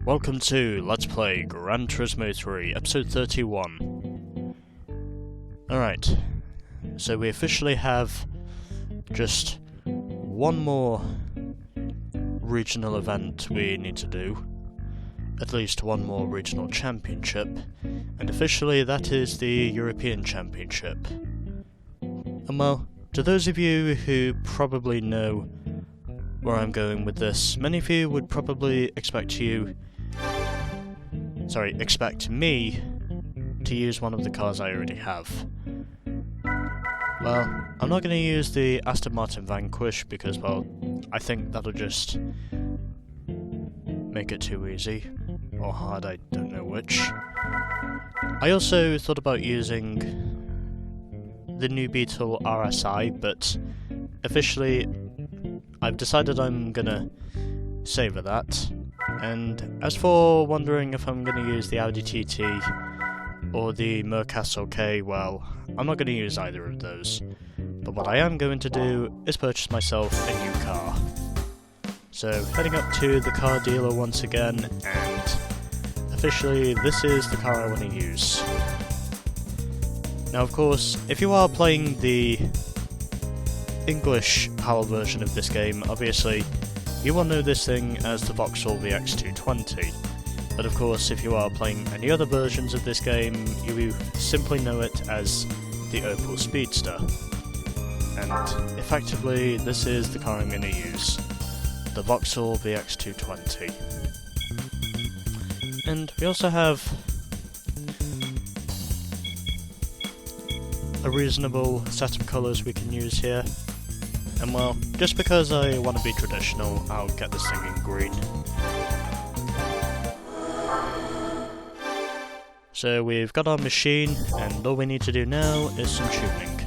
Welcome to Let's Play Gran Turismo 3, episode 31. Alright, so we officially have just one more regional event we need to do. At least one more regional championship, and officially that is the European Championship. And well, to those of you who probably know where I'm going with this, many of you would probably expect me to use one of the cars I already have. Well, I'm not going to use the Aston Martin Vanquish because, well, I think that'll just make it too easy. Or hard, I don't know which. I also thought about using the new Beetle RSI, but officially I've decided I'm gonna savour that. And as for wondering if I'm gonna use the Audi TT or the Mercastle K, well, I'm not gonna use either of those. But what I am going to do is purchase myself a new car. So, heading up to the car dealer once again, and officially this is the car I want to use. Now of course, if you are playing the English PAL version of this game, obviously you will know this thing as the Vauxhall VX220, but of course if you are playing any other versions of this game, you simply know it as the Opel Speedster. And effectively this is the car I'm going to use, the Vauxhall VX220. And we also have a reasonable set of colours we can use here. And well, just because I want to be traditional, I'll get this thing in green. So we've got our machine, and all we need to do now is some tuning.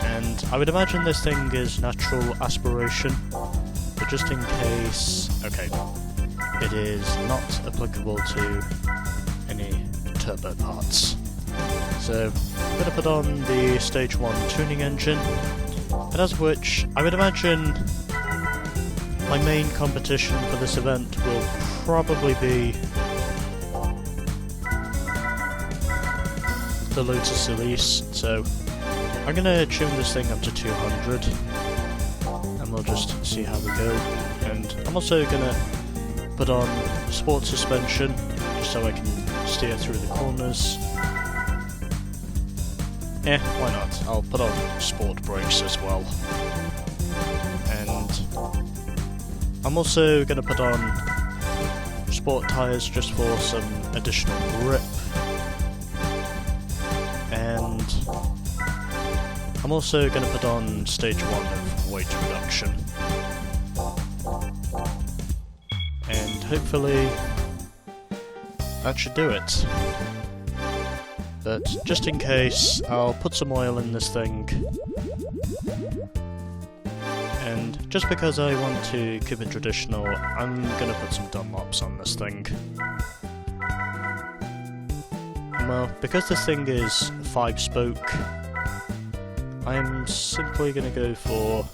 And I would imagine this thing is natural aspiration, but just in case... okay, it is not applicable to any turbo parts. So, I'm going to put on the Stage 1 tuning engine, and as of which, I would imagine my main competition for this event will probably be the Lotus Elise, so I'm going to tune this thing up to 200, and we'll just see how we go. And I'm also going to put on sport suspension, just so I can steer through the corners. Why not? I'll put on sport brakes as well. And I'm also going to put on sport tyres just for some additional grip. And I'm also going to put on stage 1 of weight reduction. And hopefully that should do it. But just in case, I'll put some oil in this thing. And just because I want to keep it traditional, I'm gonna put some Dunlops on this thing. And well, because this thing is 5-spoke, I'm simply gonna go for...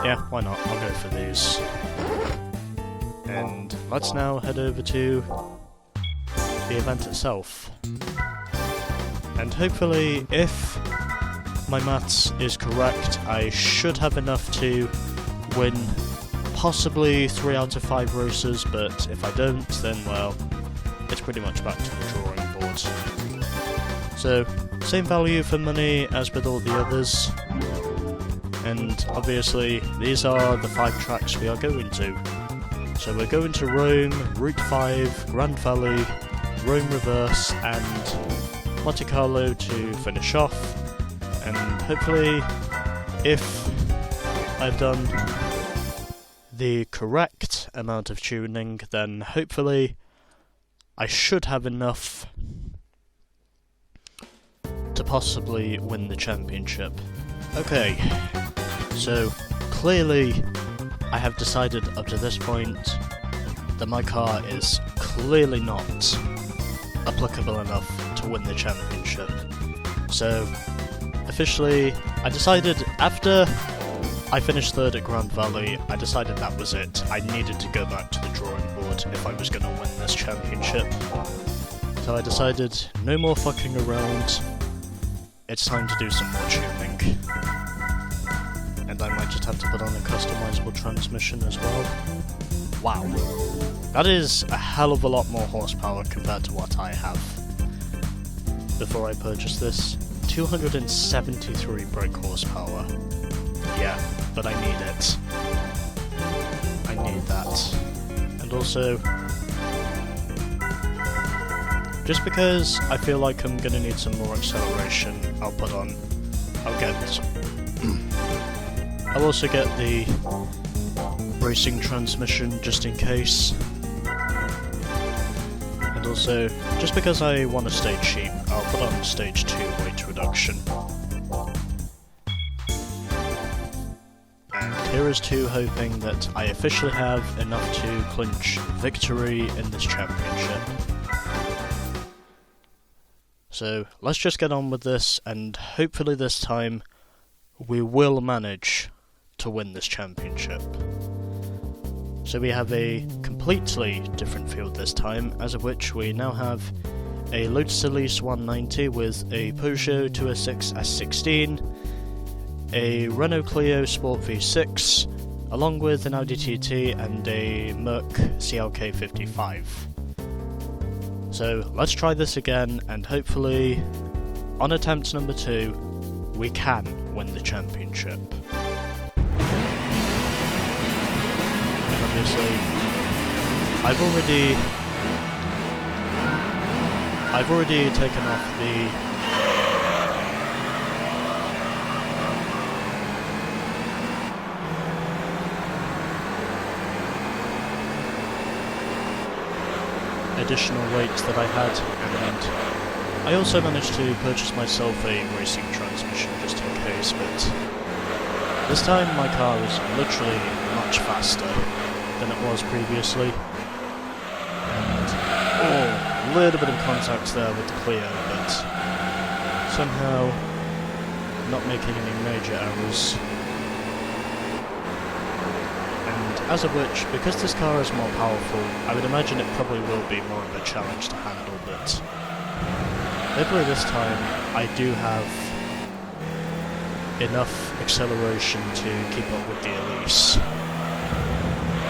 yeah, why not? I'll go for these. And let's now head over to the event itself. And hopefully, if my maths is correct, I should have enough to win possibly 3 out of 5 races, but if I don't, then well, it's pretty much back to the drawing board. So, same value for money as with all the others, and obviously these are the 5 tracks we are going to. So we're going to Rome, Route 5, Grand Valley, Rome Reverse, and Monte Carlo to finish off. And hopefully, if I've done the correct amount of tuning, then hopefully I should have enough to possibly win the championship. Okay, so clearly I have decided up to this point that my car is clearly not applicable enough to win the championship. So, officially, I decided after I finished third at Grand Valley. I decided that was it. I needed to go back to the drawing board if I was going to win this championship. So I decided, no more fucking around. It's time to do some more tuning. And I might just have to put on a customizable transmission as well. Wow. That is a hell of a lot more horsepower compared to what I have. Before I purchased this, 273 brake horsepower. Yeah, but I need it. I need that. And also, just because I feel like I'm gonna need some more acceleration, I'll also get the racing transmission just in case. And also, just because I want to stay cheap, I'll put on stage 2 weight reduction. And here is to hoping that I officially have enough to clinch victory in this championship. So let's just get on with this, and hopefully this time we will manage to win this championship. So we have a completely different field this time, as of which we now have a Lotus Elise 190 with a Peugeot 206 S16, a Renault Clio Sport V6, along with an Audi TT and a Merc CLK 55. So let's try this again, and hopefully, on attempt number 2, we can win the championship. And obviously, I've already taken off the additional weights that I had, and I also managed to purchase myself a racing transmission just in case, but this time my car is literally much faster than it was previously. And a little bit of contact there with the Clio, but somehow not making any major errors. As of which, because this car is more powerful, I would imagine it probably will be more of a challenge to handle, but hopefully this time I do have enough acceleration to keep up with the Elise.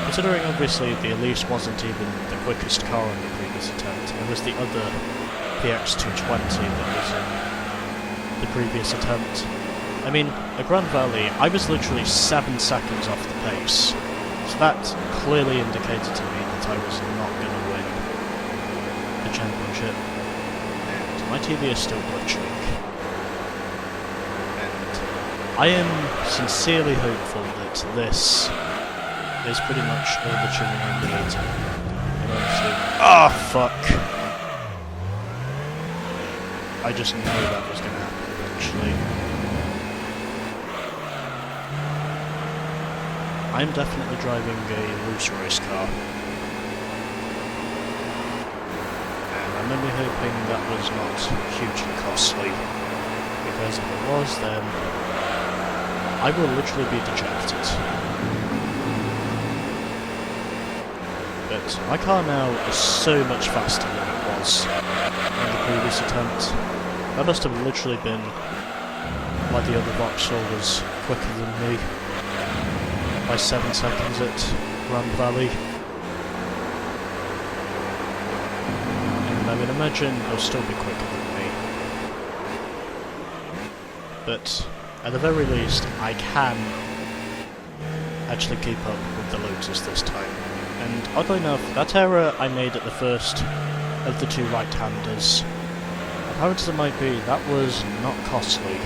Considering obviously the Elise wasn't even the quickest car on the previous attempt, it was the other PX220 that was in the previous attempt. I mean, at Gran Valley, I was literally 7 seconds off the pace. So that clearly indicated to me that I was not going to win the championship, and my TV is still glitching. And I am sincerely hopeful that this is pretty much all the tuning I need. Fuck! I just knew that was going to happen eventually. I'm definitely driving a loose race car, and I'm only hoping that was not hugely costly, because if it was, then I will literally be dejected. But my car now is so much faster than it was in the previous attempt. That must have literally been why the other Vauxhall was quicker than me. By 7 seconds at Gran Valley. And I would imagine he'll still be quicker than me. But at the very least, I can actually keep up with the Lotus this time. And oddly enough, that error I made at the first of the 2 right-handers, apparently there might be, that was not costly.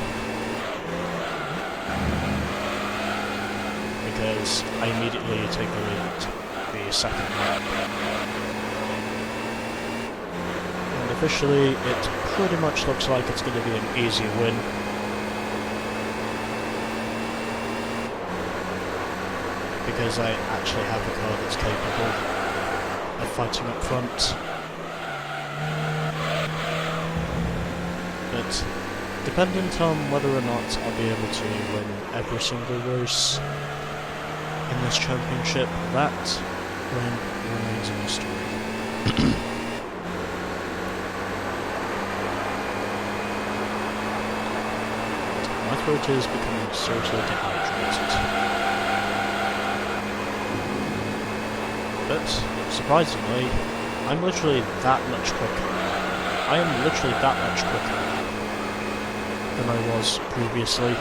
Because I immediately take the lead at the second lap. And officially, it pretty much looks like it's going to be an easy win. Because I actually have a car that's capable of fighting up front. But dependent on whether or not I'll be able to win every single race in this championship, that remains a mystery. My throat is becoming seriously dehydrated. But, surprisingly, I'm literally that much quicker. I am literally that much quicker than I was previously.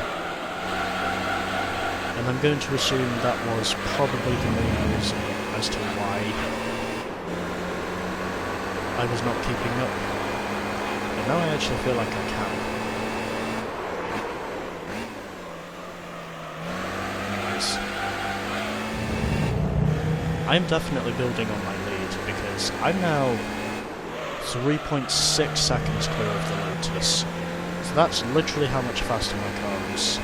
And I'm going to assume that was probably the main reason as to why I was not keeping up. But now I actually feel like I can. Anyways, I'm definitely building on my lead because I'm now 3.6 seconds clear of the Lotus. So that's literally how much faster my car is.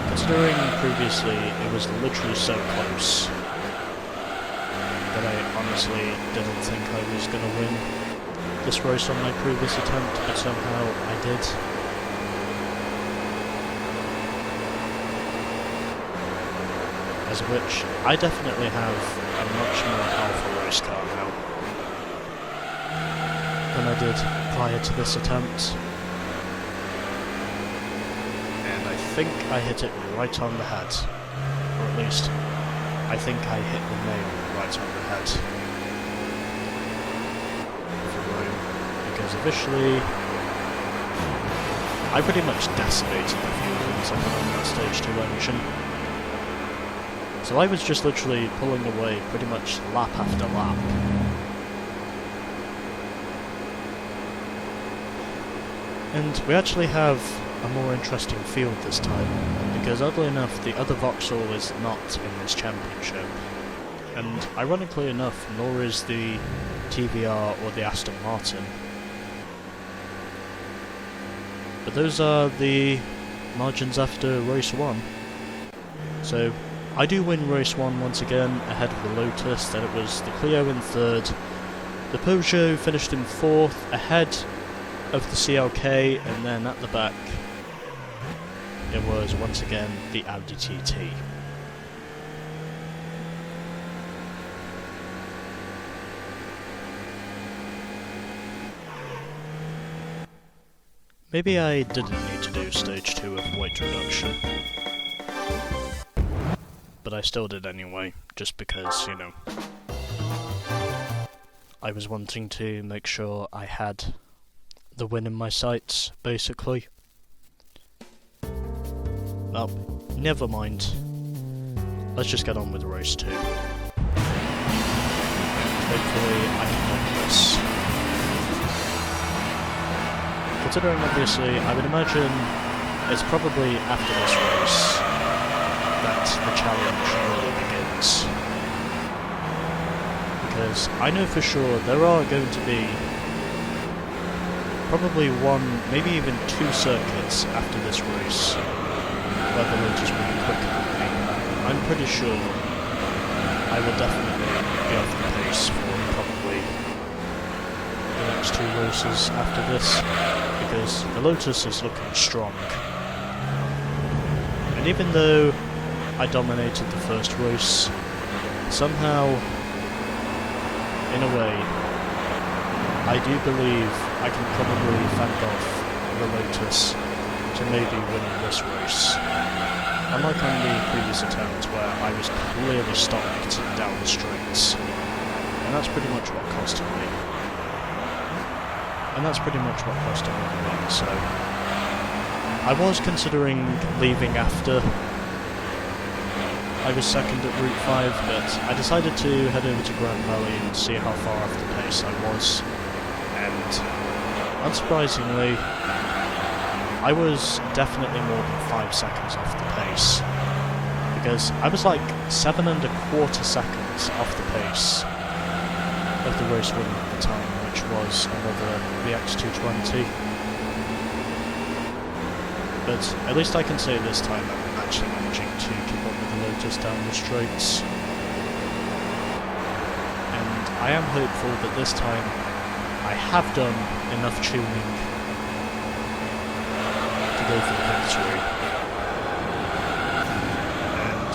Considering previously it was literally so close that I honestly didn't think I was going to win this race on my previous attempt, but somehow I did. As of which, I definitely have a much more powerful race car now than I did prior to this attempt. And I think I hit it right on the head. Or at least, I think I hit the nail right on the head. Because officially, I pretty much decimated the fuel injected on that stage 2 engine. So I was just literally pulling away pretty much lap after lap. And we actually have a more interesting field this time, because oddly enough the other Vauxhall is not in this championship. And ironically enough, nor is the TVR or the Aston Martin. But those are the margins after race 1. So I do win race 1 once again, ahead of the Lotus. Then it was the Clio in 3rd. The Peugeot finished in 4th, ahead of the CLK, and then at the back it was once again the Audi TT. Maybe I didn't need to do stage 2 of weight reduction. But I still did anyway, just because, you know, I was wanting to make sure I had the win in my sights, basically. Well, never mind. Let's just get on with race 2. Hopefully I can win this. Considering obviously, I would imagine it's probably after this race that the challenge really begins. Because I know for sure there are going to be probably 1, maybe even 2 circuits after this race where the Lotus will be quicker than me. I'm pretty sure I will definitely be off the pace for probably the next 2 races after this, because the Lotus is looking strong. And even though I dominated the first race, somehow, in a way, I do believe I can probably fend off the Lotus to maybe winning this race. Unlike on the previous attempt where I was clearly stopped down the straights. And that's pretty much what costed me. And that's pretty much what costed me the win, so I was considering leaving after I was second at Route 5, but I decided to head over to Gran and see how far off the pace I was. And unsurprisingly, I was definitely more than 5 seconds off the pace, because I was like 7 1/4 seconds off the pace of the race winner at the time, which was another VX220. But at least I can say this time I'm actually managing to keep up with the Lotus down the straights. And I am hopeful that this time I have done enough tuning go for the victory. And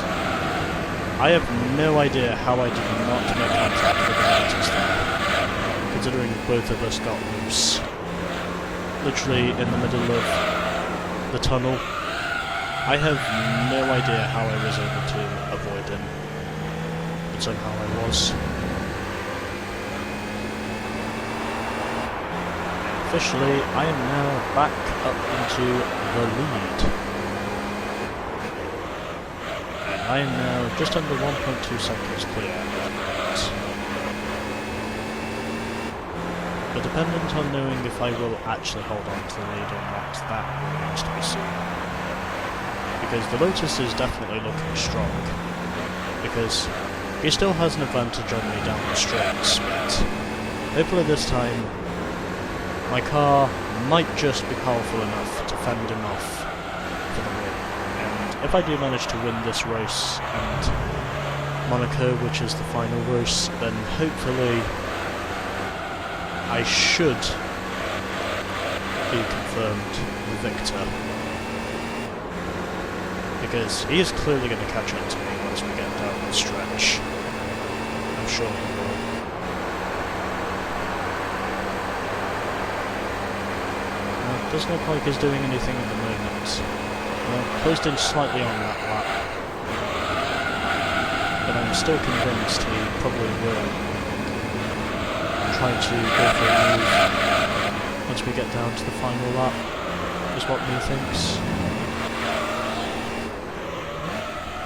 I have no idea how I did not make contact with the Lotus there, considering both of us got loose. Literally in the middle of the tunnel. I have no idea how I was able to avoid him, but somehow I was. Officially, I am now back up into the lead. And I am now just under 1.2 seconds clear at the moment. But dependent on knowing if I will actually hold on to the lead or not, that remains to be seen. Because the Lotus is definitely looking strong. Because he still has an advantage on me down the straights, but hopefully this time my car might just be powerful enough to fend him off for the win. And if I do manage to win this race and Monaco, which is the final race, then hopefully I should be confirmed the victor. Because he is clearly going to catch up to me once we get down the stretch. I'm sure he will. It doesn't look like he's doing anything at the moment. Closed in slightly on that lap. But I'm still convinced he probably will try to go for a move once we get down to the final lap, is what he thinks.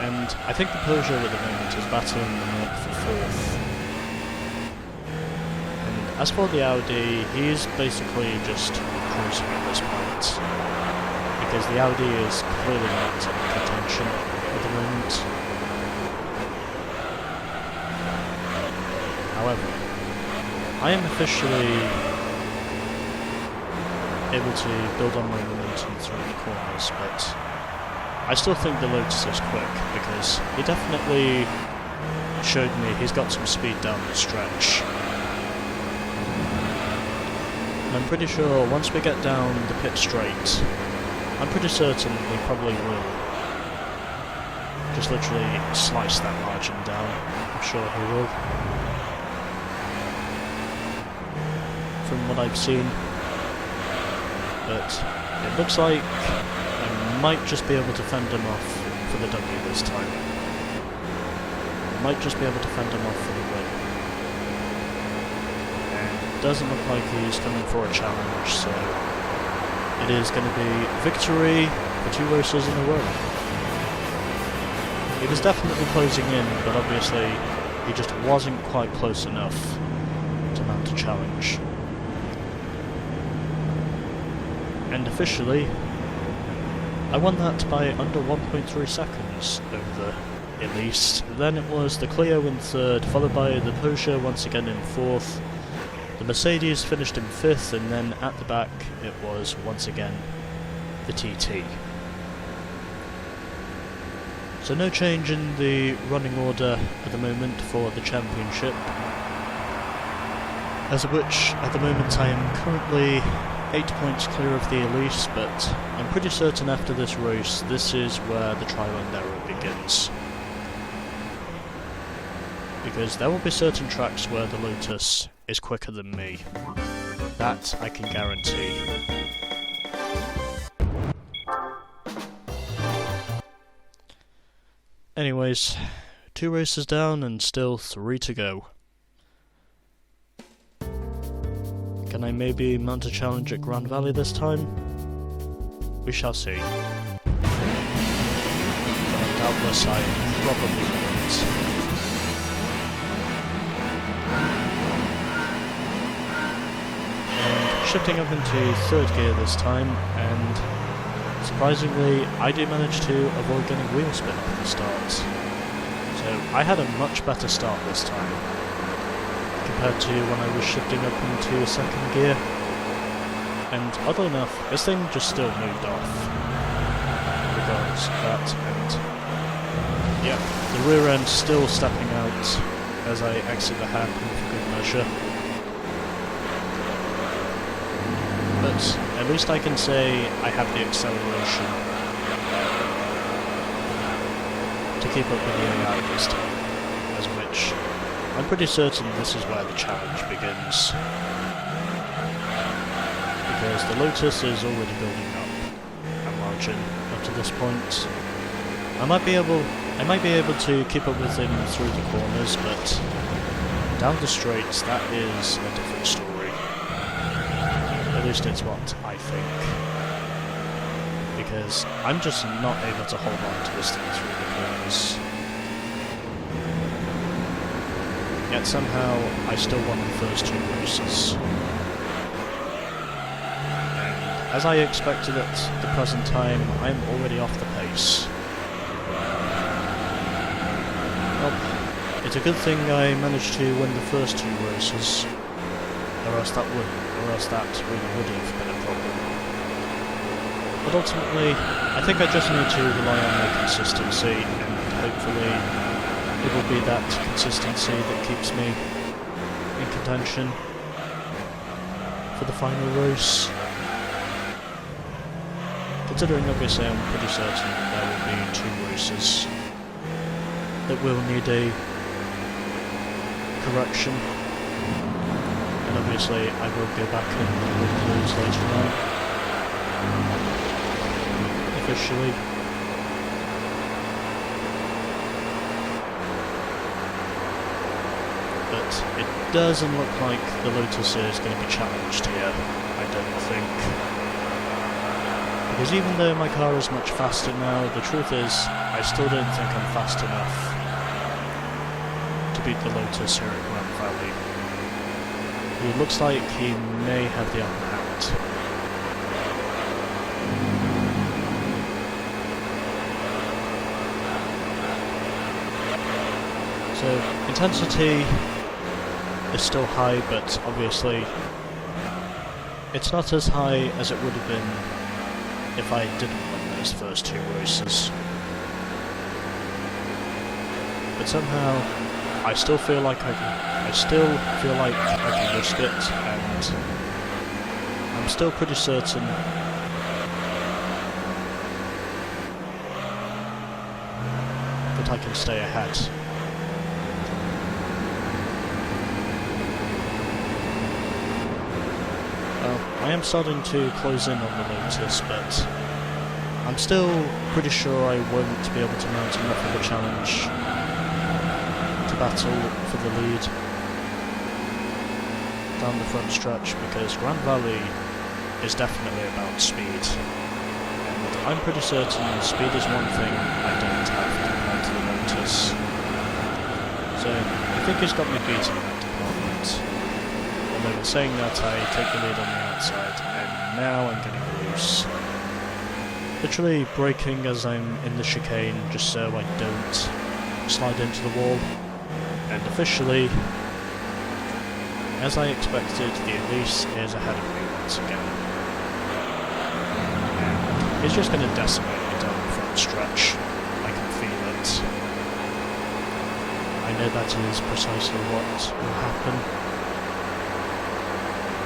And I think the Peugeot at the moment is battling them up for 4th. And as for the Audi, he's basically just cruising at this point, because the Audi is clearly not in contention at the moment. However, I am officially able to build on my momentum through the corners, but I still think the Lotus is quick, because he definitely showed me he's got some speed down the stretch. And I'm pretty sure once we get down the pit straight, I'm pretty certain he probably will just literally slice that margin down. I'm sure he will. From what I've seen. But it looks like I might just be able to fend him off for the W this time. I might just be able to fend him off for the win. And it doesn't look like he's coming for a challenge, so it is going to be victory for 2 races in a row. He was definitely closing in, but obviously he just wasn't quite close enough to mount a challenge. And officially, I won that by under 1.3 seconds over the Elise. Then it was the Clio in 3rd, followed by the Peugeot once again in 4th. The Mercedes finished in 5th, and then at the back it was once again the TT. So no change in the running order at the moment for the championship, as of which at the moment I am currently 8 points clear of the Elise, but I'm pretty certain after this race this is where the trial and error begins. Because there will be certain tracks where the Lotus is quicker than me. That I can guarantee. Anyways, 2 races down and still 3 to go. Can I maybe mount a challenge at Gran Valley this time? We shall see. But doubtless I probably won't. And shifting up into 3rd gear this time, and surprisingly I do manage to avoid getting wheel spin up at the start. So I had a much better start this time compared to when I was shifting up into 2nd gear, and oddly enough, this thing just still moved off regardless of that, and yeah, the rear end still stepping out as I exit the hairpin for good measure. But at least I can say I have the acceleration to keep up with the AI this time, as which I'm pretty certain this is where the challenge begins. Because the Lotus is already building up a margin up to this point. I might be able to keep up with him through the corners, but down the straights, that is a different story. At least it's what I think. Because I'm just not able to hold on to this thing through the corners. Yet somehow, I still won the first two races. And as I expected at the present time, I'm already off the pace. Well, it's a good thing I managed to win the first two races, or else that really would have been a problem. But ultimately, I think I just need to rely on my consistency, and hopefully it will be that consistency that keeps me in contention for the final race. Considering obviously I'm pretty certain there will be two races that will need a correction, and obviously I will go back and lose later on, officially. But it doesn't look like the Lotus is going to be challenged here, I don't think. Because even though my car is much faster now, the truth is, I still don't think I'm fast enough to beat the Lotus here at Gran Valley. It looks like he may have the upper hand. So, intensity is still high, but obviously it's not as high as it would have been if I didn't win those first two races. But somehow, I still feel like I can risk it, and I'm still pretty certain that I can stay ahead. Well, I am starting to close in on the Lotus, but I'm still pretty sure I won't be able to mount enough of a challenge to battle for the lead down the front stretch, because Gran Valley is definitely about speed, and I'm pretty certain speed is one thing I don't have compared to the Lotus. So I think he's got me beat in that department. Although in saying that, I take the lead on the outside, and now I'm getting loose. Literally braking as I'm in the chicane just so I don't slide into the wall. And officially, as I expected, the Elise is ahead of me once again. And he's just going to decimate me down the front stretch. I can feel it. I know that is precisely what will happen.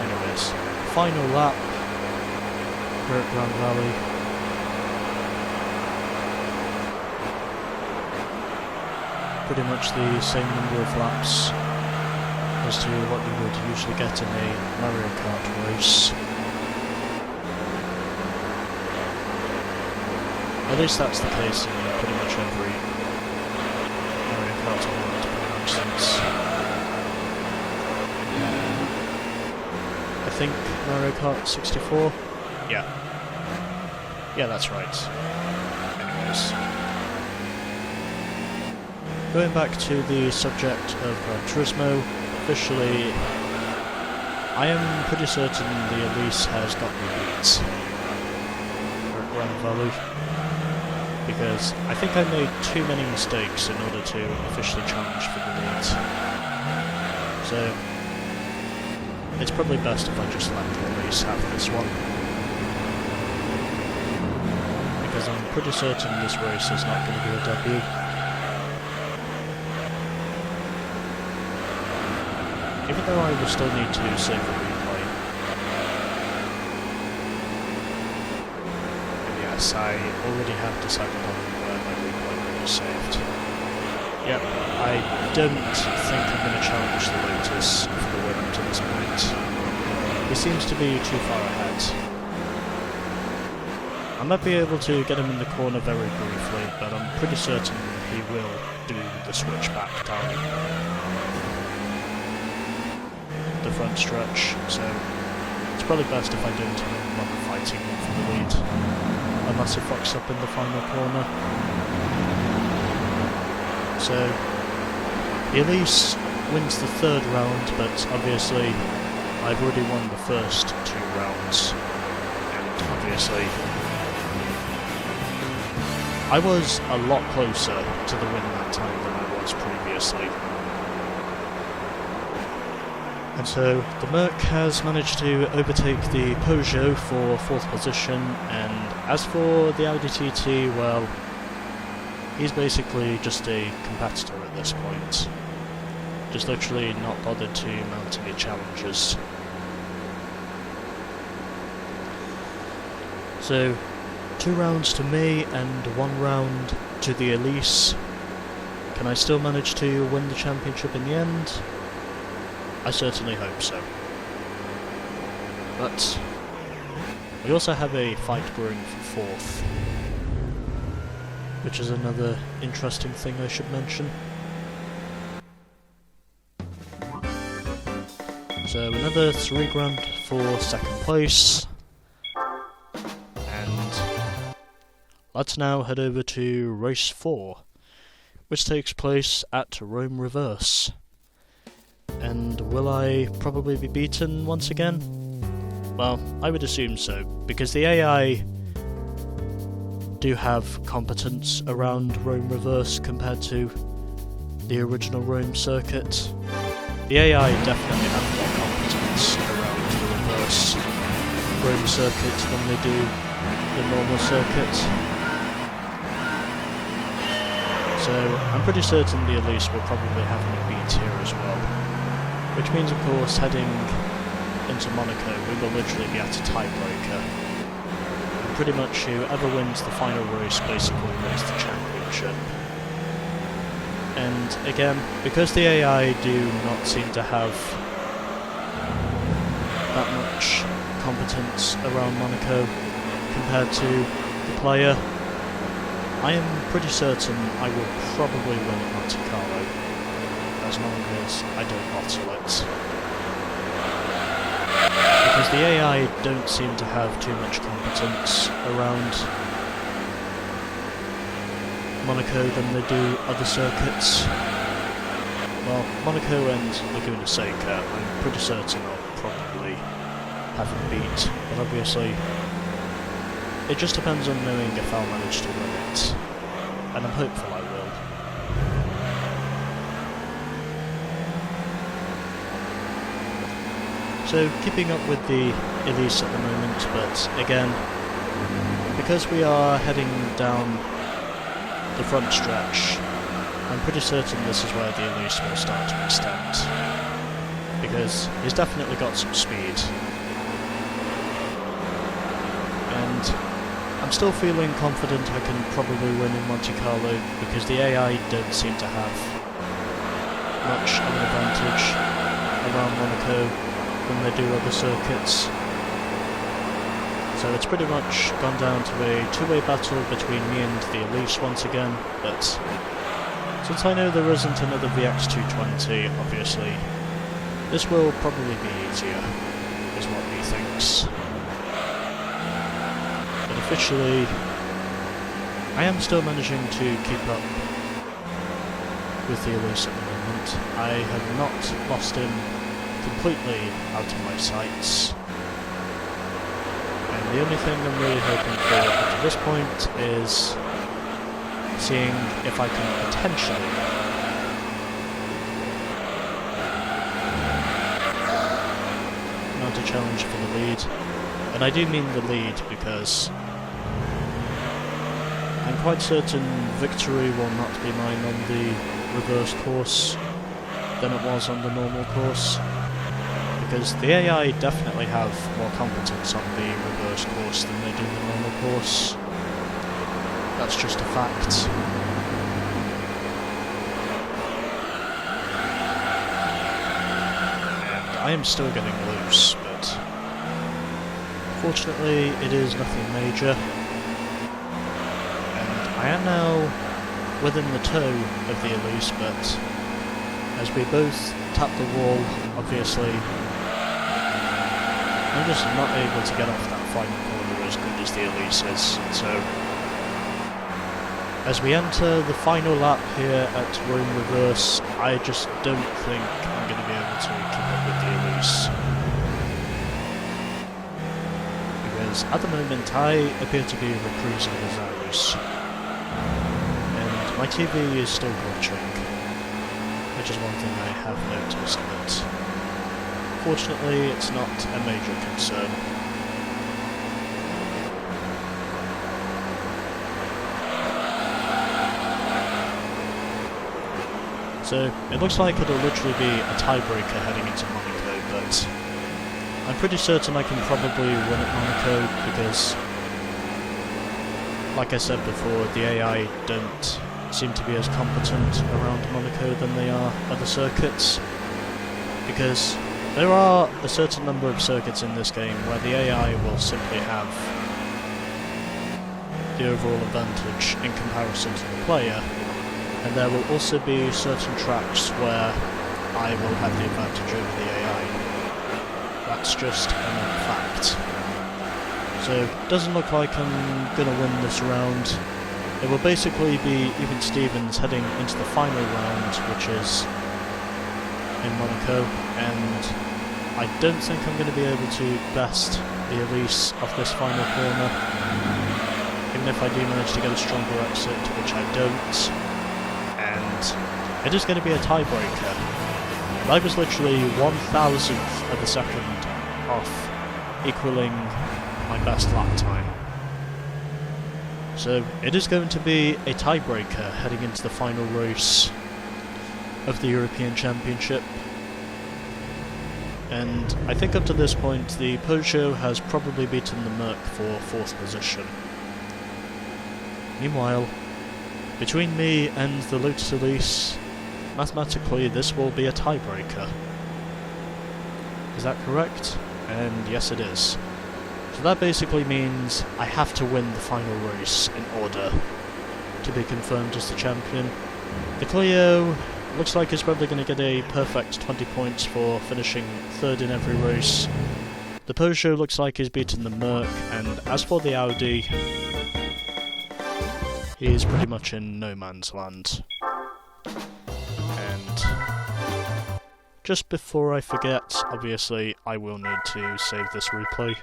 Anyways, final lap here at Gran Valley. Pretty much the same number of laps as to what you would usually get in a Mario Kart race. At least that's the case in pretty much every Mario Kart event, for instance. I think Mario Kart 64? Yeah. Yeah, that's right. Anyways. Going back to the subject of Turismo, officially, I am pretty certain the Elise has got me beat here at Gran Valley, because I think I made too many mistakes in order to officially challenge for the lead. So, it's probably best if I just let the Elise have this one, because I'm pretty certain this race is not going to be a W. Even though I will still need to save the replay. yes, I already have decided on where my replay is saved. Yep, I don't think I'm going to challenge the Lotus for the win up to this point. He seems to be too far ahead. I might be able to get him in the corner very briefly, but I'm pretty certain he will do the switch back down the front stretch, so it's probably best if I don't run the fighting for the lead, unless it fucks up in the final corner. So, Elise wins the third round, but obviously I've already won the first 2 rounds, and obviously I was a lot closer to the win that time than I was previously. And so the Merc has managed to overtake the Peugeot for 4th position, and as for the Audi TT, well, he's basically just a competitor at this point. Just literally not bothered to mount any challenges. So, 2 rounds to me and 1 round to the Elise. Can I still manage to win the championship in the end? I certainly hope so. But we also have a fight brewing for 4th, which is another interesting thing I should mention. So another 3 grand for 2nd place. And let's now head over to race 4, which takes place at Rome Reverse. And will I probably be beaten once again? Well, I would assume so, because the AI do have competence around Rome Reverse compared to the original Rome circuit. The AI definitely have more competence around the reverse Rome circuit than they do the normal circuit. So I'm pretty certain the Elise will probably have me beat here as well. Which means, of course, heading into Monaco, we will literally be at a tiebreaker. And pretty much whoever wins the final race basically wins the championship. And again, because the AI do not seem to have that much competence around Monaco compared to the player, I am pretty certain I will probably win at Monte Carlo, as long as I don't bottle it. Because the AI don't seem to have too much competence around Monaco than they do other circuits. Well, Monaco and Laguna Seca, I'm pretty certain I'll probably have them beat, but obviously it just depends on knowing if I'll manage to win it, and I'm hopeful I will. So, keeping up with the Elise at the moment, but again, because we are heading down the front stretch, I'm pretty certain this is where the Elise will start to extend, because he's definitely got some speed. And I'm still feeling confident I can probably win in Monte Carlo, because the AI don't seem to have much of an advantage around Monaco than they do other circuits. So it's pretty much gone down to a two-way battle between me and the Elise once again, but since I know there isn't another VX220, obviously, this will probably be easier, is what he thinks. But officially, I am still managing to keep up with the Elise at the moment. I have not lost him completely out of my sights. And the only thing I'm really hoping for up to this point is seeing if I can potentially mount a challenge for the lead. And I do mean the lead because I'm quite certain victory will not be mine on the reverse course than it was on the normal course. Because the AI definitely have more competence on the reverse course than they do the normal course. That's just a fact. And I am still getting loose, but fortunately it is nothing major. And I am now within the toe of the Elise, but as we both tap the wall, obviously I'm just not able to get off that final corner as good as the Elise is. So as we enter the final lap here at Rome Reverse, I just don't think I'm going to be able to keep up with the Elise. Because at the moment I appear to be reprising the Zarus. And my TV is still glitching, which is one thing I have noticed, but fortunately it's not a major concern. So it looks like it'll literally be a tiebreaker heading into Monaco, but I'm pretty certain I can probably win at Monaco because, like I said before, the AI don't seem to be as competent around Monaco than they are other circuits, because there are a certain number of circuits in this game where the AI will simply have the overall advantage in comparison to the player, and there will also be certain tracks where I will have the advantage over the AI. That's just a known fact. So it doesn't look like I'm going to win this round. It will basically be even Stevens heading into the final round, which is in Monaco, and I don't think I'm going to be able to best the Elise off this final corner, even if I do manage to get a stronger exit, which I don't, and it is going to be a tiebreaker. And I was literally 1,000th of a second off equaling my best lap time. So it is going to be a tiebreaker heading into the final race of the European Championship. And I think up to this point the Peugeot has probably beaten the Merc for 4th position. Meanwhile, between me and the Lotus Elise, mathematically this will be a tiebreaker. Is that correct? And yes it is. So that basically means I have to win the final race in order to be confirmed as the champion. The Clio looks like it's probably going to get a perfect 20 points for finishing 3rd in every race. The Peugeot looks like he's beaten the Merc, and as for the Audi, he is pretty much in no man's land. And just before I forget, obviously I will need to save this replay.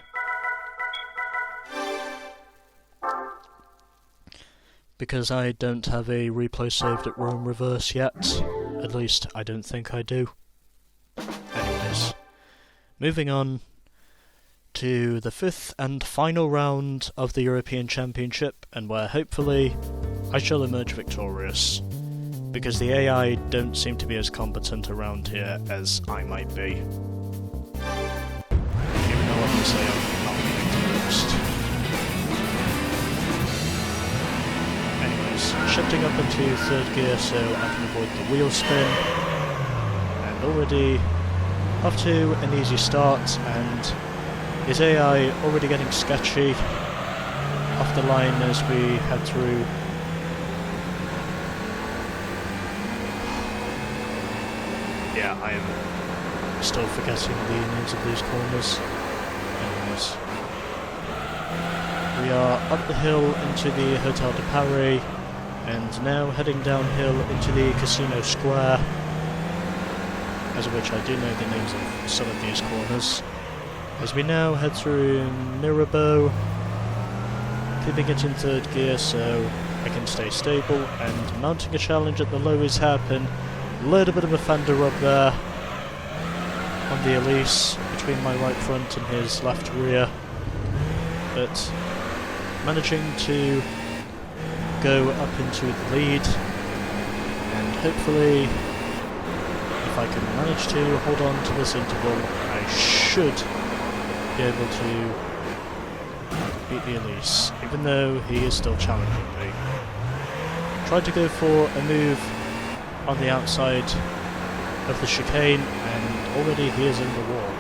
Because I don't have a replay saved at Rome Reverse yet. At least, I don't think I do. Anyways, moving on to the 5th and final round of the European Championship, and where hopefully I shall emerge victorious, because the AI don't seem to be as competent around here as I might be. Even though obviously I'm not going to boost. Shifting up into 3rd gear so I can avoid the wheel spin, and already off to an easy start, and his AI already getting sketchy off the line as we head through. Yeah, I am still forgetting the names of these corners. Anyways, we are up the hill into the Hotel de Paris, and now heading downhill into the Casino Square, as of which I do know the names of some of these corners, as we now head through Mirabeau, keeping it in 3rd gear so I can stay stable, and mounting a challenge at the lowest hairpin. A little bit of a fender rub there on the Elise between my right front and his left rear, but managing to go up into the lead, and hopefully if I can manage to hold on to this interval I should be able to beat the Elise, even though he is still challenging me. Tried to go for a move on the outside of the chicane, and already he is in the wall.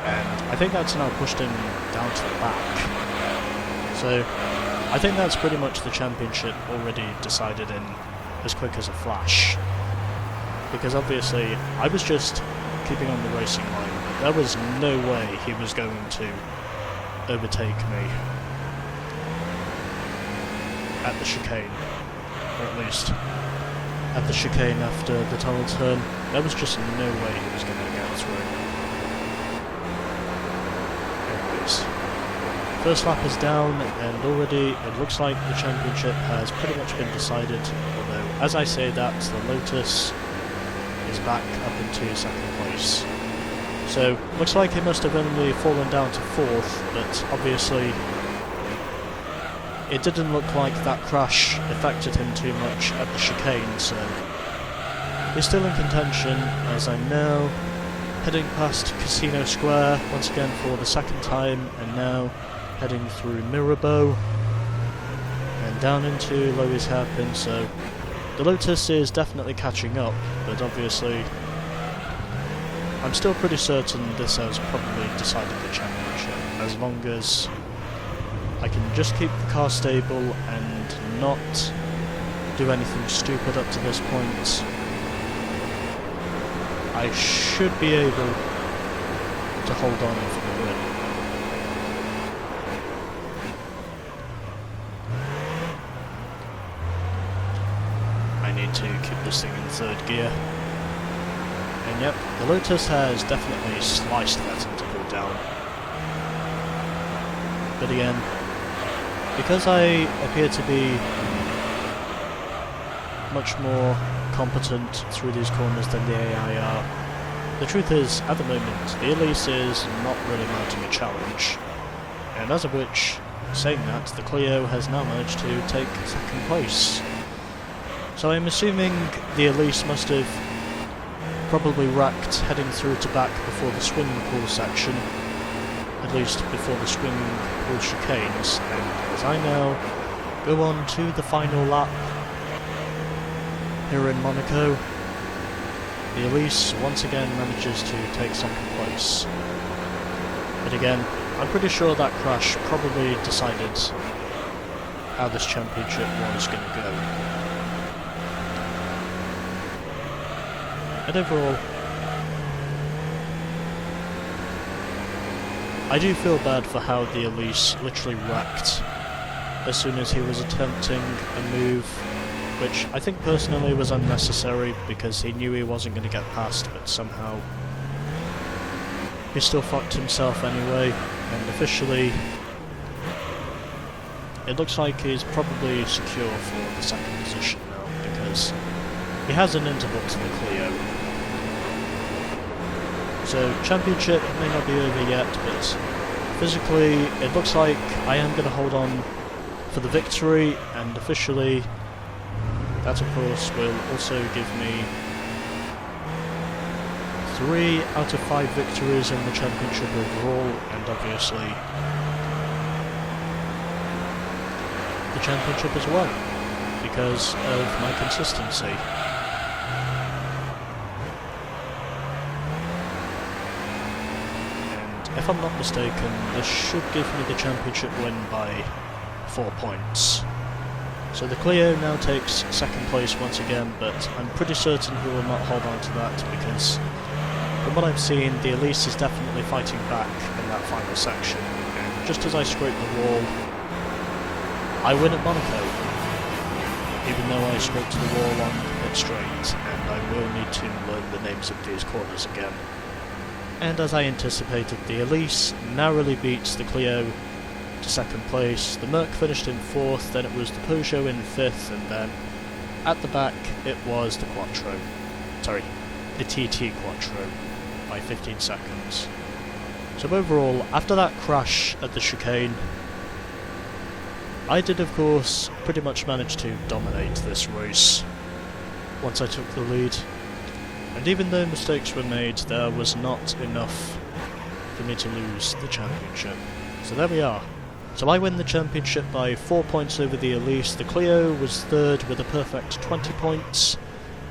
And I think that's now pushed him down to the back. So I think that's pretty much the championship already decided in as quick as a flash. Because obviously I was just keeping on the racing line, but there was no way he was going to overtake me at the chicane, or at least at the chicane after the tunnel turn. There was just no way he was going to get through. Anyways, first lap is down, and already it looks like the championship has pretty much been decided, although as I say that, the Lotus is back up into second place. So, looks like he must have only fallen down to fourth, but obviously it didn't look like that crash affected him too much at the chicane, so he's still in contention, as I'm now heading past Casino Square once again for the second time, and now heading through Mirabeau and down into Loews Hairpin, so the Lotus is definitely catching up, but obviously I'm still pretty certain this has probably decided the championship, as long as I can just keep the car stable and not do anything stupid up to this point. I should be able to hold on for the win. I need to keep this thing in third gear. And yep, the Lotus has definitely sliced that interval down. But again, because I appear to be much more competent through these corners than the AI are, the truth is, at the moment, the Elise is not really mounting a challenge. And as of which, saying that, the Clio has now managed to take second place. So I'm assuming the Elise must have probably wrecked heading through to back before the swimming pool section, at least before the swimming pool chicanes, and as I now go on to the final lap here in Monaco, the Elise once again manages to take second place. But again, I'm pretty sure that crash probably decided how this championship was going to go. And overall, I do feel bad for how the Elise literally wrecked as soon as he was attempting a move, which I think personally was unnecessary because he knew he wasn't going to get past, but somehow he still fucked himself anyway, and officially it looks like he's probably secure for the second position now, because he has an interval to the Clio. So championship may not be over yet, but physically it looks like I am going to hold on for the victory, and officially that of course will also give me 3 out of 5 victories in the championship overall, and obviously the championship as well, because of my consistency. And if I'm not mistaken, this should give me the championship win by 4 points. So the Clio now takes second place once again, but I'm pretty certain he will not hold on to that, because from what I've seen, the Elise is definitely fighting back in that final section, and just as I scrape the wall, I win at Monaco, even though I scraped the wall on pit straight, and I will need to learn the names of these corners again. And as I anticipated, the Elise narrowly beats the Clio to second place. The Merc finished in 4th, then it was the Peugeot in 5th, and then at the back it was the Quattro. Sorry, the TT Quattro by 15 seconds. So overall, after that crash at the chicane, I did of course pretty much manage to dominate this race once I took the lead. And even though mistakes were made, there was not enough for me to lose the championship. So there we are. So I win the championship by 4 points over the Elise. The Clio was third with a perfect 20 points.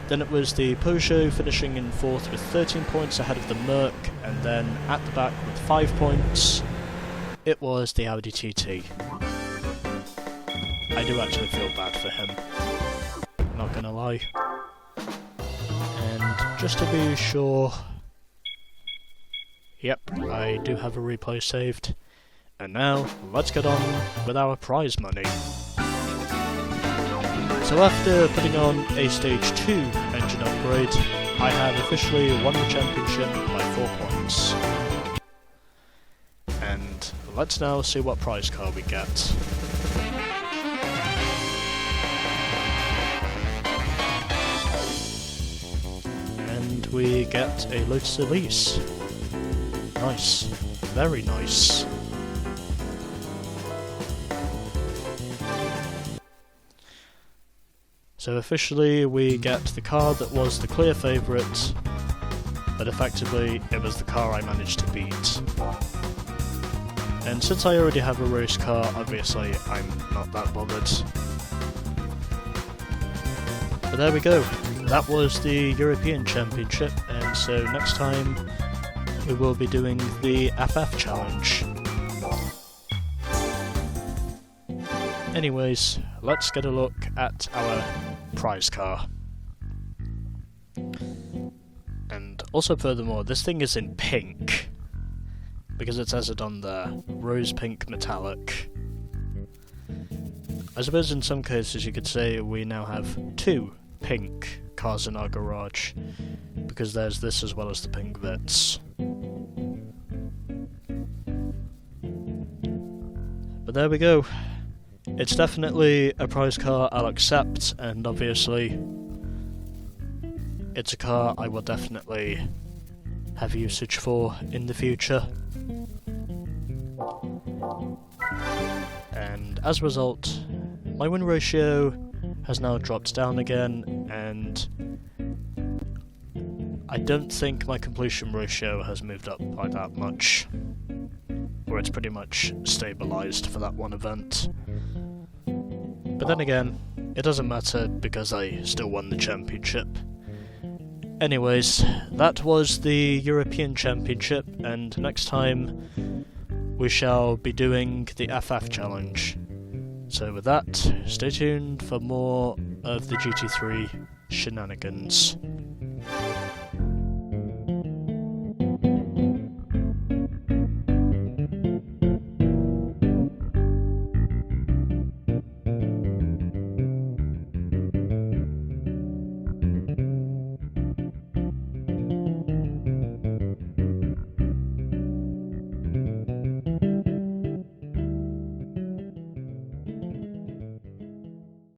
Then it was the Peugeot finishing in fourth with 13 points ahead of the Merc, and then at the back with 5 points, it was the Audi TT. I do actually feel bad for him, not gonna lie. And just to be sure, yep, I do have a replay saved. And now, let's get on with our prize money. So after putting on a Stage 2 engine upgrade, I have officially won the championship by 4 points. And let's now see what prize car we get. And we get a Lotus Elise. Nice. Very nice. So officially we get the car that was the clear favourite, but effectively it was the car I managed to beat. And since I already have a race car, obviously I'm not that bothered. But there we go, that was the European Championship, and so next time we will be doing the FF Challenge. Anyways, let's get a look at our prize car. And also furthermore, this thing is in pink, because it says it on there, rose pink metallic. I suppose in some cases you could say we now have 2 pink cars in our garage, because there's this as well as the pink bits. But there we go. It's definitely a prize car I'll accept, and obviously it's a car I will definitely have usage for in the future. And as a result, my win ratio has now dropped down again, and I don't think my completion ratio has moved up by that much, or it's pretty much stabilised for that one event. But then again, it doesn't matter because I still won the championship. Anyways, that was the European Championship, and next time we shall be doing the FF Challenge. So with that, stay tuned for more of the GT3 shenanigans.